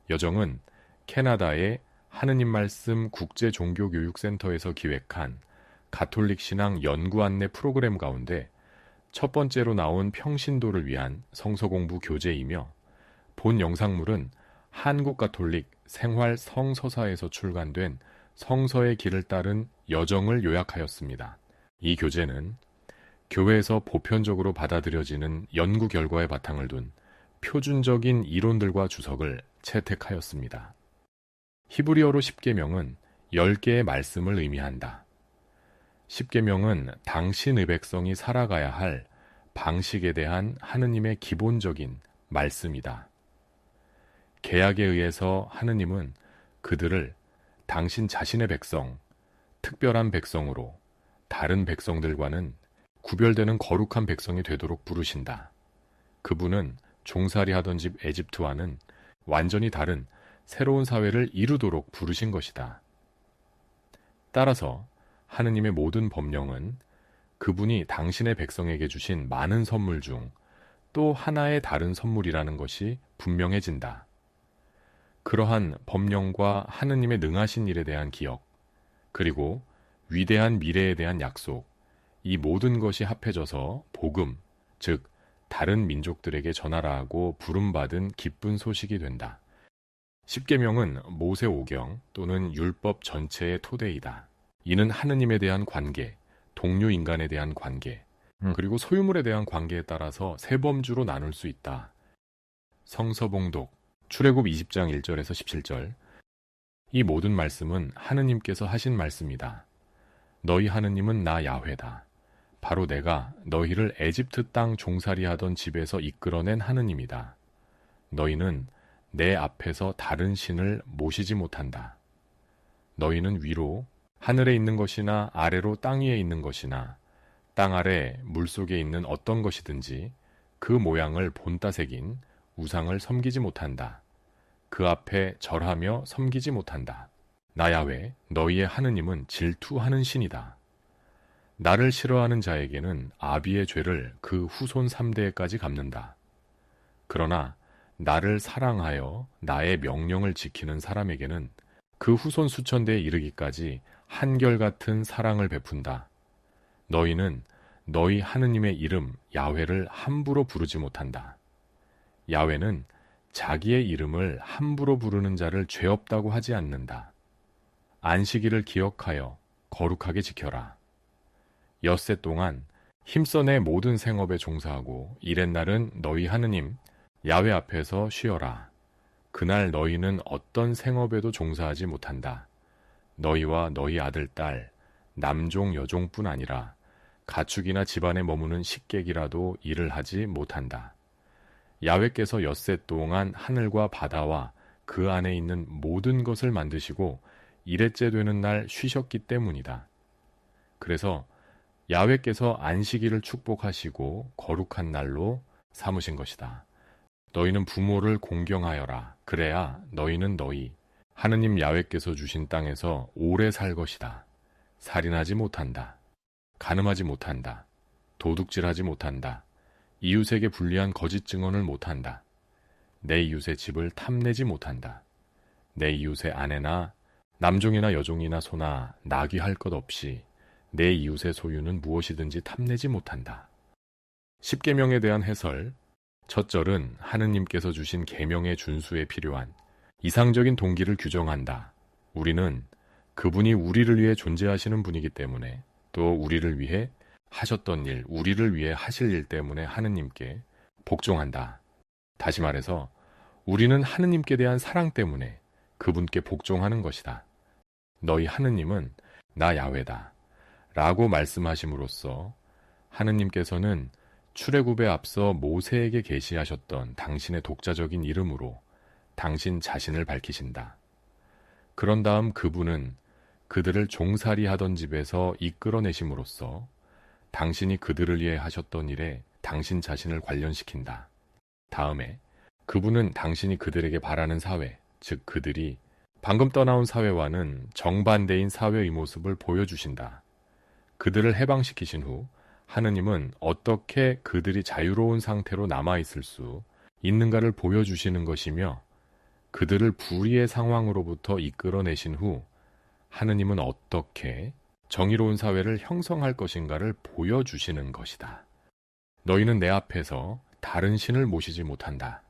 여정은 캐나다의 하느님 말씀 국제 종교교육센터에서 기획한 가톨릭 신앙 연구 안내 프로그램 가운데 첫 번째로 나온 평신도를 위한 성서 공부 교재이며, 본 영상물은 한국 가톨릭 생활 성서사에서 출간된 성서의 길을 따른 여정을 요약하였습니다. 이 교재는 교회에서 보편적으로 받아들여지는 연구 결과에 바탕을 둔 표준적인 이론들과 주석을 채택하였습니다. 히브리어로 십계명은 10개의 말씀을 의미한다. 십계명은 당신의 백성이 살아가야 할 방식에 대한 하느님의 기본적인 말씀이다. 계약에 의해서 하느님은 그들을 당신 자신의 백성, 특별한 백성으로 다른 백성들과는 구별되는 거룩한 백성이 되도록 부르신다. 그분은 종살이 하던 집 에집트와는 완전히 다른 새로운 사회를 이루도록 부르신 것이다. 따라서 하느님의 모든 법령은 그분이 당신의 백성에게 주신 많은 선물 중 또 하나의 다른 선물이라는 것이 분명해진다. 그러한 법령과 하느님의 능하신 일에 대한 기억, 그리고 위대한 미래에 대한 약속, 이 모든 것이 합해져서 복음, 즉 다른 민족들에게 전하라 하고 부름받은 기쁜 소식이 된다. 십계명은 모세오경 또는 율법 전체의 토대이다. 이는 하느님에 대한 관계, 동료 인간에 대한 관계, 그리고 소유물에 대한 관계에 따라서 세 범주로 나눌 수 있다. 성서봉독, 출애굽 20장 1절에서 17절. 이 모든 말씀은 하느님께서 하신 말씀이다. 너희 하느님은 나 야훼다. 바로 내가 너희를 에집트 땅 종살이 하던 집에서 이끌어낸 하느님이다. 너희는 내 앞에서 다른 신을 모시지 못한다. 너희는 위로 하늘에 있는 것이나 아래로 땅 위에 있는 것이나 땅 아래 물속에 있는 어떤 것이든지 그 모양을 본따 새긴 우상을 섬기지 못한다. 그 앞에 절하며 섬기지 못한다. 나 야훼 너희의 하느님은 질투하는 신이다. 나를 싫어하는 자에게는 아비의 죄를 그 후손 3대까지 갚는다. 그러나 나를 사랑하여 나의 명령을 지키는 사람에게는 그 후손 수천 대에 이르기까지 한결같은 사랑을 베푼다. 너희는 너희 하느님의 이름 야훼를 함부로 부르지 못한다. 야훼는 자기의 이름을 함부로 부르는 자를 죄 없다고 하지 않는다. 안식일을 기억하여 거룩하게 지켜라. 엿새 동안 힘써 내 모든 생업에 종사하고 이렛날은 너희 하느님 야훼 앞에서 쉬어라. 그날 너희는 어떤 생업에도 종사하지 못한다. 너희와 너희 아들, 딸, 남종, 여종뿐 아니라 가축이나 집안에 머무는 식객이라도 일을 하지 못한다. 야훼께서 엿새 동안 하늘과 바다와 그 안에 있는 모든 것을 만드시고 일회째 되는 날 쉬셨기 때문이다. 그래서 야훼께서 안식일을 축복하시고 거룩한 날로 삼으신 것이다. 너희는 부모를 공경하여라. 그래야 너희는 너희 하느님 야훼께서 주신 땅에서 오래 살 것이다. 살인하지 못한다. 간음하지 못한다. 도둑질하지 못한다. 이웃에게 불리한 거짓 증언을 못한다. 내 이웃의 집을 탐내지 못한다. 내 이웃의 아내나 남종이나 여종이나 소나 나귀 할 것 없이 내 이웃의 소유는 무엇이든지 탐내지 못한다. 십계명에 대한 해설. 첫 절은 하느님께서 주신 계명의 준수에 필요한 이상적인 동기를 규정한다. 우리는 그분이 우리를 위해 존재하시는 분이기 때문에, 또 우리를 위해 하셨던 일, 우리를 위해 하실 일 때문에 하느님께 복종한다. 다시 말해서 우리는 하느님께 대한 사랑 때문에 그분께 복종하는 것이다. 너희 하느님은 나 야훼다 라고 말씀하심으로써 하느님께서는 출애굽에 앞서 모세에게 계시하셨던 당신의 독자적인 이름으로 당신 자신을 밝히신다. 그런 다음 그분은 그들을 종살이 하던 집에서 이끌어내심으로써 당신이 그들을 위해 하셨던 일에 당신 자신을 관련시킨다. 다음에 그분은 당신이 그들에게 바라는 사회, 즉 그들이 방금 떠나온 사회와는 정반대인 사회의 모습을 보여주신다. 그들을 해방시키신 후 하느님은 어떻게 그들이 자유로운 상태로 남아있을 수 있는가를 보여주시는 것이며, 그들을 불의의 상황으로부터 이끌어내신 후 하느님은 어떻게 정의로운 사회를 형성할 것인가를 보여주시는 것이다. 너희는 내 앞에서 다른 신을 모시지 못한다.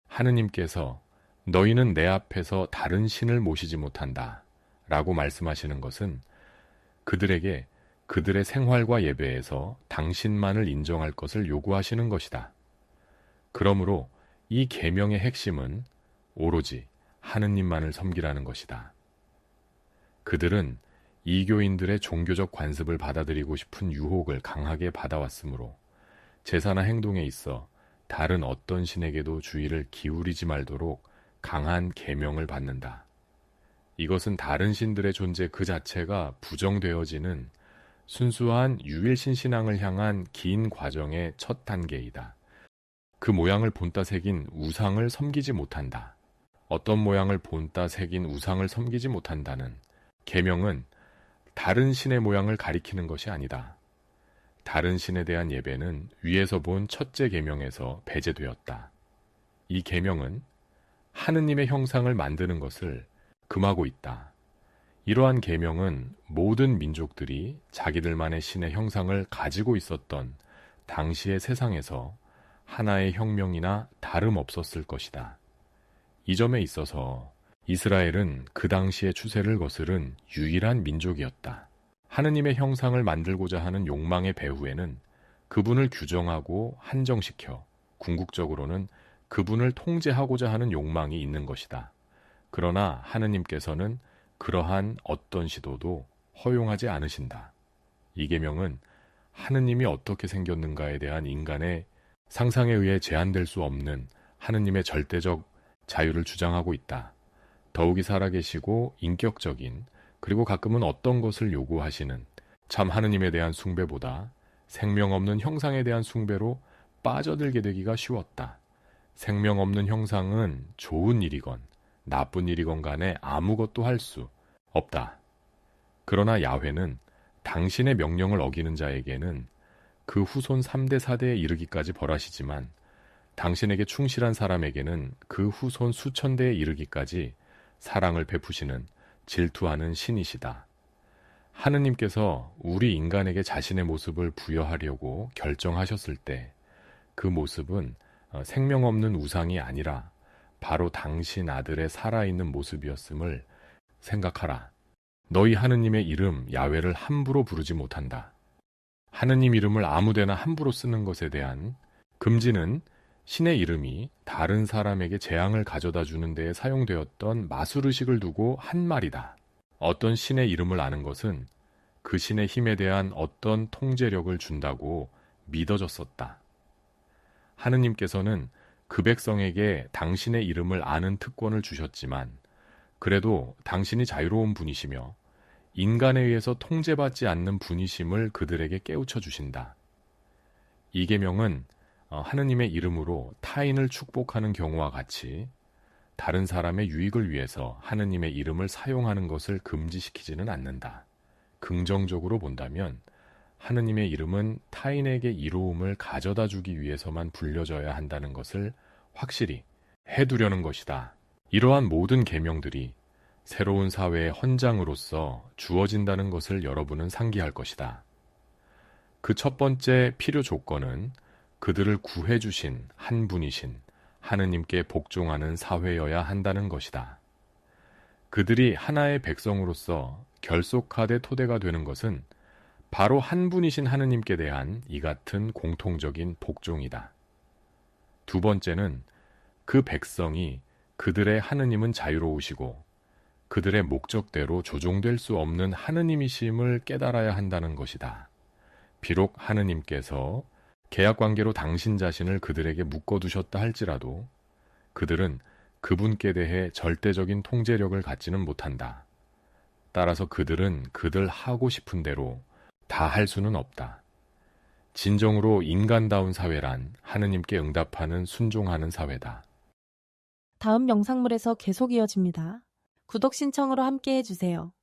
하느님께서 너희는 내 앞에서 다른 신을 모시지 못한다 라고 말씀하시는 것은 그들에게 그들의 생활과 예배에서 당신만을 인정할 것을 요구하시는 것이다. 그러므로 이 계명의 핵심은 오로지 하느님만을 섬기라는 것이다. 그들은 이교인들의 종교적 관습을 받아들이고 싶은 유혹을 강하게 받아왔으므로 제사나 행동에 있어 다른 어떤 신에게도 주의를 기울이지 말도록 강한 계명을 받는다. 이것은 다른 신들의 존재 그 자체가 부정되어지는 순수한 유일신 신앙을 향한 긴 과정의 첫 단계이다. 그 모양을 본따 새긴 우상을 섬기지 못한다. 어떤 모양을 본따 새긴 우상을 섬기지 못한다는 계명은 다른 신의 모양을 가리키는 것이 아니다. 다른 신에 대한 예배는 위에서 본 첫째 계명에서 배제되었다. 이 계명은 하느님의 형상을 만드는 것을 금하고 있다. 이러한 계명은 모든 민족들이 자기들만의 신의 형상을 가지고 있었던 당시의 세상에서 하나의 혁명이나 다름없었을 것이다. 이 점에 있어서 이스라엘은 그 당시의 추세를 거스른 유일한 민족이었다. 하느님의 형상을 만들고자 하는 욕망의 배후에는 그분을 규정하고 한정시켜 궁극적으로는 그분을 통제하고자 하는 욕망이 있는 것이다. 그러나 하느님께서는 그러한 어떤 시도도 허용하지 않으신다. 이 계명은 하느님이 어떻게 생겼는가에 대한 인간의 상상에 의해 제한될 수 없는 하느님의 절대적 자유를 주장하고 있다. 더욱이 살아계시고 인격적인 그리고 가끔은 어떤 것을 요구하시는 참 하느님에 대한 숭배보다 생명 없는 형상에 대한 숭배로 빠져들게 되기가 쉬웠다. 생명 없는 형상은 좋은 일이건 나쁜 일이건 간에 아무것도 할 수 없다. 그러나 야훼는 당신의 명령을 어기는 자에게는 그 후손 3대 4대에 이르기까지 벌하시지만 당신에게 충실한 사람에게는 그 후손 수천 대에 이르기까지 사랑을 베푸시는 질투하는 신이시다. 하느님께서 우리 인간에게 자신의 모습을 부여하려고 결정하셨을 때 그 모습은 생명 없는 우상이 아니라 바로 당신 아들의 살아있는 모습이었음을 생각하라. 너희 하느님의 이름 야훼를 함부로 부르지 못한다. 하느님 이름을 아무데나 함부로 쓰는 것에 대한 금지는 신의 이름이 다른 사람에게 재앙을 가져다 주는 데에 사용되었던 마술의식을 두고 한 말이다. 어떤 신의 이름을 아는 것은 그 신의 힘에 대한 어떤 통제력을 준다고 믿어졌었다. 하느님께서는 그 백성에게 당신의 이름을 아는 특권을 주셨지만 그래도 당신이 자유로운 분이시며 인간에 의해서 통제받지 않는 분이심을 그들에게 깨우쳐 주신다. 이 계명은 하느님의 이름으로 타인을 축복하는 경우와 같이 다른 사람의 유익을 위해서 하느님의 이름을 사용하는 것을 금지시키지는 않는다. 긍정적으로 본다면 하느님의 이름은 타인에게 이로움을 가져다 주기 위해서만 불려져야 한다는 것을 확실히 해두려는 것이다. 이러한 모든 계명들이 새로운 사회의 헌장으로서 주어진다는 것을 여러분은 상기할 것이다. 그 첫 번째 필요 조건은 그들을 구해주신 한 분이신 하느님께 복종하는 사회여야 한다는 것이다. 그들이 하나의 백성으로서 결속하되 토대가 되는 것은 바로 한 분이신 하느님께 대한 이 같은 공통적인 복종이다. 두 번째는 그 백성이 그들의 하느님은 자유로우시고 그들의 목적대로 조종될 수 없는 하느님이심을 깨달아야 한다는 것이다. 비록 하느님께서 계약관계로 당신 자신을 그들에게 묶어두셨다 할지라도 그들은 그분께 대해 절대적인 통제력을 갖지는 못한다. 따라서 그들은 그들 하고 싶은 대로 다 할 수는 없다. 진정으로 인간다운 사회란 하느님께 응답하는 순종하는 사회다. 다음 영상물에서 계속 이어집니다. 구독 신청으로 함께 해주세요.